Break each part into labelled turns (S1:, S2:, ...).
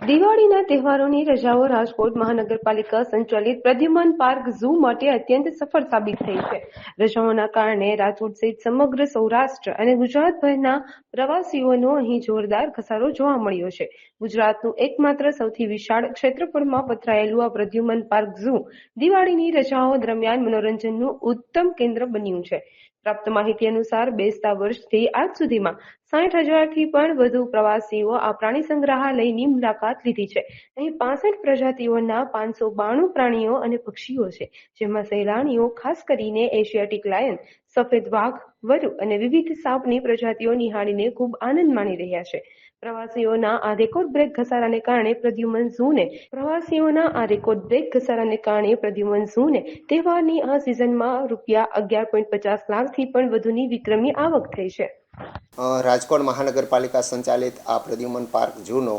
S1: દિવાળીના તહેવારોની રજાઓ રાજકોટ મહાનગરપાલિકા સંચાલિત પ્રદ્યુમન પાર્ક ઝૂ માટે અત્યંત સફળ સાબિત થઈ છે. રજાઓના કારણે રાજકોટ સહિત સમગ્ર સૌરાષ્ટ્ર અને ગુજરાતભરના પ્રવાસીઓનો અહીં જોરદાર ઘસારો જોવા મળ્યો છે. ગુજરાતનું એકમાત્ર સૌથી વિશાળ ક્ષેત્રફળમાં પથરાયેલું આ પ્રદ્યુમન પાર્ક ઝૂ દિવાળીની રજાઓ દરમિયાન મનોરંજનનું ઉત્તમ કેન્દ્ર બન્યું છે. પ્રાપ્ત માહિતી અનુસાર બેસતા વર્ષથી આજ સુધીમાં 60,000થી પણ વધુ પ્રવાસીઓ આ પ્રાણી સંગ્રહાલયની મુલાકાત લીધી છે. અહીં 65 પ્રજાતિઓના 592 પ્રાણીઓ અને પક્ષીઓ છે, જેમાં સહેલાણીઓ ખાસ કરીને એશિયાટિક લાયન, સફેદ વાઘ, વરુ અને વિવિધ સાપની પ્રજાતિઓ નિહાળીને ખૂબ આનંદ માણી રહ્યા છે. પ્રવાસીઓના આ રેકોર્ડ બ્રેક ઘસારાને કારણે પ્રદ્યુમન ઝૂને તહેવારની આ સિઝનમાં ₹11.50 લાખથી પણ વધુની વિક્રમી આવક થઈ છે.
S2: રાજકોટ મહાનગરપાલિકા સંચાલિત આ પ્રદ્યુમન પાર્ક ઝૂનો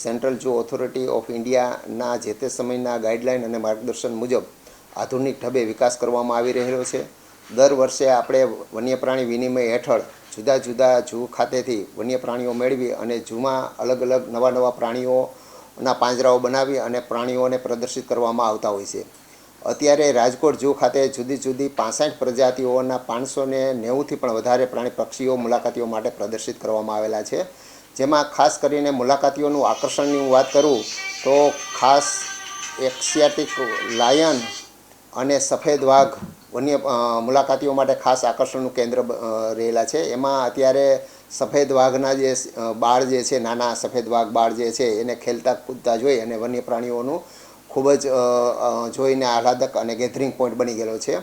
S2: સેન્ટ્રલ ઝૂ ઓથોરિટી ઓફ ઇન્ડિયાના જે તે સમયના ગાઈડલાઇન અને માર્ગદર્શન મુજબ આધુનિક ઢબે વિકાસ કરવામાં આવી રહેલો છે. દર વર્ષે આપણે વન્યપ્રાણી વિનિમય હેઠળ જુદા જુદા ઝૂ ખાતેથી વન્ય પ્રાણીઓ મેળવી અને ઝૂમાં અલગ અલગ નવા પ્રાણીઓના પાંજરાઓ બનાવી અને પ્રાણીઓને પ્રદર્શિત કરવામાં આવતા હોય છે. અત્યારે રાજકોટ ઝૂ ખાતે જુદી જુદી 65 પ્રજાતિઓના 590થી પણ વધારે પ્રાણી પક્ષીઓ મુલાકાતીઓ માટે પ્રદર્શિત કરવામાં આવેલા છે. જેમાં ખાસ કરીને મુલાકાતીઓનું આકર્ષણની હું વાત કરું તો ખાસ એશિયાટિક લાયન અને સફેદ વાઘ મુલાકાતીઓ માટે ખાસ આકર્ષણનું કેન્દ્ર રહેલા છે. એમાં અત્યારે સફેદ વાઘના જે બાળ જે છે, નાના સફેદ વાઘ બાળ જે છે, એને ખેલતા કૂદતા જોઈ અને વન્ય પ્રાણીઓનું ખૂબ જ જોઈને આહલાદક અને ગેધરિંગ પોઈન્ટ બની ગયેલો છે.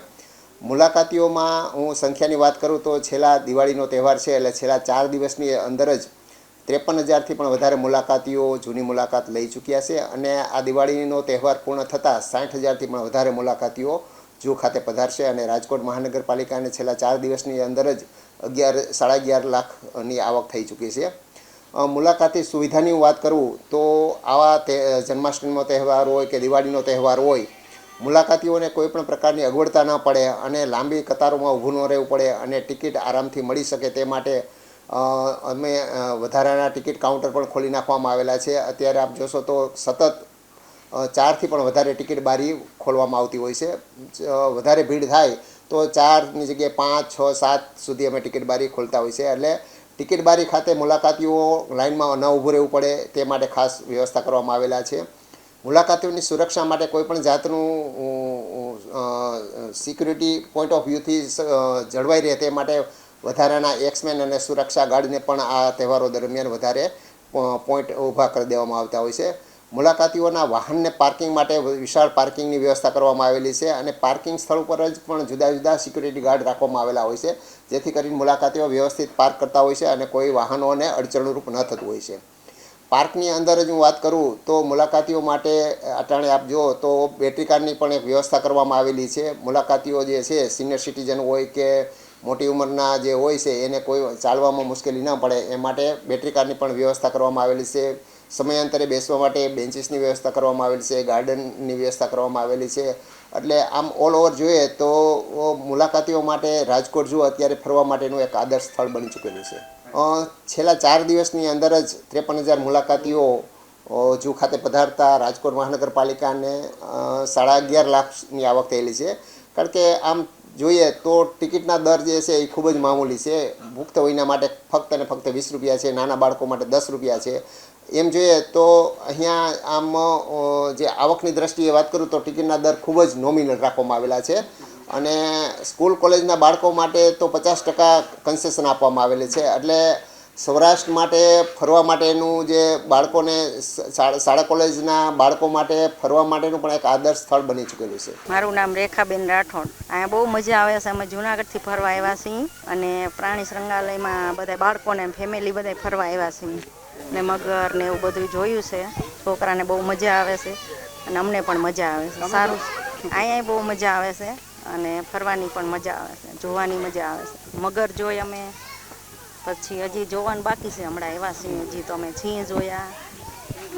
S2: મુલાકાતીઓમાં હું સંખ્યાની વાત કરું તો છેલ્લા દિવાળીનો તહેવાર છે એટલે છેલ્લા 4 દિવસની અંદર જ 53,000થી પણ વધારે મુલાકાતીઓ જૂની મુલાકાત લઈ ચૂક્યા છે અને આ દિવાળીનો તહેવાર પૂર્ણ થતાં 60,000થી પણ વધારે મુલાકાતીઓ ઝૂ ખાતે પધારશે અને રાજકોટ મહાનગરપાલિકાને છેલ્લા 4 દિવસની અંદર જ 11.5 લાખની આવક થઈ ચૂકી છે. મુલાકાતી સુવિધાની વાત કરું તો આવા જન્માષ્ટમીનો તહેવાર હોય કે દિવાળીનો તહેવાર હોય, મુલાકાતીઓને કોઈ પણ પ્રકારની અગવડતા ન પડે અને લાંબી કતારોમાં ઊભું ન રહેવું પડે અને ટિકિટ આરામથી મળી શકે તે માટે અમે વધારાના ટિકિટ કાઉન્ટર પણ ખોલી નાખવામાં આવેલા છે. અત્યારે આપ જોશો તો સતત 4થી પણ વધારે ટિકિટ બારી ખોલવામાં આવતી હોય છે. વધારે ભીડ થાય તો 4ની જગ્યાએ 5, 6, 7 સુધી અમે ટિકિટ બારી ખોલતા હોય છે. એટલે ટિકિટ બારી ખાતે મુલાકાતીઓ લાઇનમાં ન ઊભું રહેવું પડે તે માટે ખાસ વ્યવસ્થા કરવામાં આવેલા છે. મુલાકાતીઓની સુરક્ષા માટે કોઈપણ જાતનું સિક્યુરિટી પોઈન્ટ ઓફ વ્યૂથી જળવાઈ રહે તે માટે વધારાના એક્સમેન અને સુરક્ષા ગાર્ડને પણ આ તહેવારો દરમિયાન વધારે પોઈન્ટ ઊભા કરી દેવામાં આવતા હોય છે. મુલાકાતીઓના વાહનને પાર્કિંગ માટે વિશાળ પાર્કિંગની વ્યવસ્થા કરવામાં આવેલી છે અને પાર્કિંગ સ્થળ ઉપર જ પણ જુદા જુદા સિક્યુરિટી ગાર્ડ રાખવામાં આવેલા હોય છે, જેથી કરીને મુલાકાતીઓ વ્યવસ્થિત પાર્ક કરતા હોય છે અને કોઈ વાહનોને અડચણરૂપ ન થતું હોય છે. પાર્કની અંદર જ હું વાત કરું તો મુલાકાતીઓ માટે અટાણે આપ જુઓ તો બેટરી કારની પણ એક વ્યવસ્થા કરવામાં આવેલી છે. મુલાકાતીઓ જે છે, સિનિયર સિટીઝન હોય કે મોટી ઉંમરના જે હોય છે, એને કોઈ ચાલવામાં મુશ્કેલી ન પડે એ માટે બેટરી કારની પણ વ્યવસ્થા કરવામાં આવેલી છે. સમયાંતરે બેસવા માટે બેન્ચીસની વ્યવસ્થા કરવામાં આવેલી છે, ગાર્ડનની વ્યવસ્થા કરવામાં આવેલી છે. એટલે આમ ઓલ ઓવર જોઈએ તો મુલાકાતીઓ માટે રાજકોટ ઝૂ અત્યારે ફરવા માટેનું એક આદર્શ સ્થળ બની ચૂકેલું છે. છેલ્લા 4 દિવસની અંદર જ 53,000 મુલાકાતીઓ ઝૂ ખાતે પધારતા રાજકોટ મહાનગરપાલિકાને 11.5 લાખની આવક થયેલી છે. કારણ કે આમ જોઈએ તો ટિકિટના દર જે છે એ ખૂબ જ મામૂલી છે. પુખ્ત વયના માટે ફક્ત અને ફક્ત ₹20 છે, નાના બાળકો માટે ₹10 છે. એમ જોઈએ તો અહીંયા આમ જે આવકની દ્રષ્ટિએ વાત કરું તો ટિકિટના દર ખૂબ જ નોમિનલ રાખવામાં આવેલા છે અને સ્કૂલ કોલેજના બાળકો માટે તો 50% કન્સેશન આપવામાં આવેલી છે. એટલે સૌરાષ્ટ્ર માટે ફરવા માટેનું જે બાળકોને શાળા કોલેજના બાળકો માટે ફરવા માટેનું પણ એક આદર્શ સ્થળ બની ચૂકેલું છે.
S3: મારું નામ રેખાબેન રાઠોડ. અહીંયા બહુ મજા આવે છે. અમે જૂનાગઢથી ફરવા આવ્યા છીએ અને પ્રાણી સંગ્રહાલયમાં બધા બાળકોને ફેમિલી બધા ફરવા આવ્યા છીએ ને મગર ને એવું બધું જોયું છે. છોકરાને બહુ મજા આવે છે અને અમને પણ મજા આવે છે. સારું, અહીંયા બહુ મજા આવે છે અને ફરવાની પણ મજા આવે છે, જોવાની મજા આવે છે. મગર જોઈ અમે, પછી હજી જોવાનું બાકી છે. હમણાં આવ્યા છીએ હજી તો અમે સિંહ જોયા,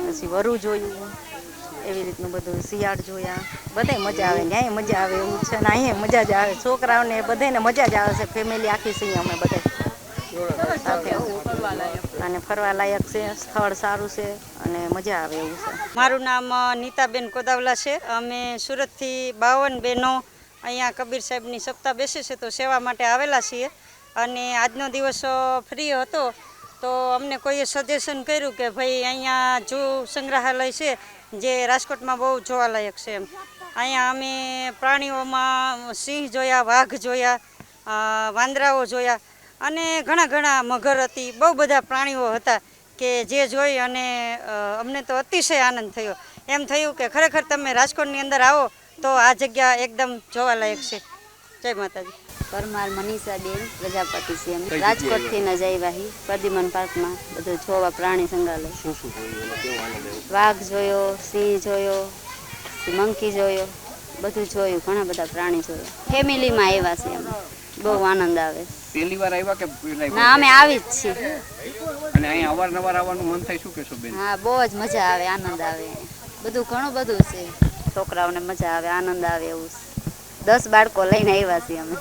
S3: પછી વરુ જોયું, એવી રીતનું બધું શિયાળ જોયા. બધાય મજા આવે, ન્યાય મજા આવે એવું છે ને અહીંયા મજા જ આવે. છોકરાઓને બધાને મજા જ આવે છે. ફેમિલી આખી છીએ અમે બધા સાથે. અને ફરવા લાયક છે, સ્થળ સારું છે અને મજા આવે એવું છે.
S4: મારું નામ નીતાબેન કોદાવલા છે. અમે સુરતથી 52 બહેનો અહીંયા કબીર સાહેબની સપ્તાહ બેસે છે તો સેવા માટે આવેલા છીએ. અને આજનો દિવસ ફ્રી હતો તો અમને કોઈએ સજેશન કર્યું કે ભાઈ અહીંયા જૂ સંગ્રહાલય છે જે રાજકોટમાં બહુ જોવાલાયક છે એમ. અહીંયા અમે પ્રાણીઓમાં સિંહ જોયા, વાઘ જોયા, વાંદરાઓ જોયા અને ઘણા મગર હતી, બહુ બધા પ્રાણીઓ હતા કે જે જોઈ અને અમને તો અતિશય આનંદ થયો. એમ થયું કે ખરેખર તમે રાજકોટની અંદર આવો તો આ જગ્યા એકદમ જોવાલાયક છે. જય માતાજી.
S5: પરમાર મનીષાબેન પ્રજાપતિ છે. અમે રાજકોટથી ન જઈવાહી પ્રદ્યુમન પાર્કમાં બધું જોવા પ્રાણી સંગ્રહાલય. વાઘ જોયો, સિંહ જોયો, મંકી જોયો, બધું જોયું, ઘણા બધા પ્રાણી જોયો. ફેમિલીમાં આવ્યા છે અમે, બહુ આનંદ આવે.
S6: પહેલી વાર આવ્યા કે
S5: ના, અમે આવી જ છીએ.
S6: અને અહીંયા અવારનવાર આવવાનું મન થાય, શું કહેશો બેન?
S5: હા, બહુ જ મજા આવે, આનંદ આવે. બધું ઘણું બધું છે, છોકરાઓને મજા આવે, આનંદ આવે એવું. 10 બાળકો લઈને આવ્યા છીએ અમે.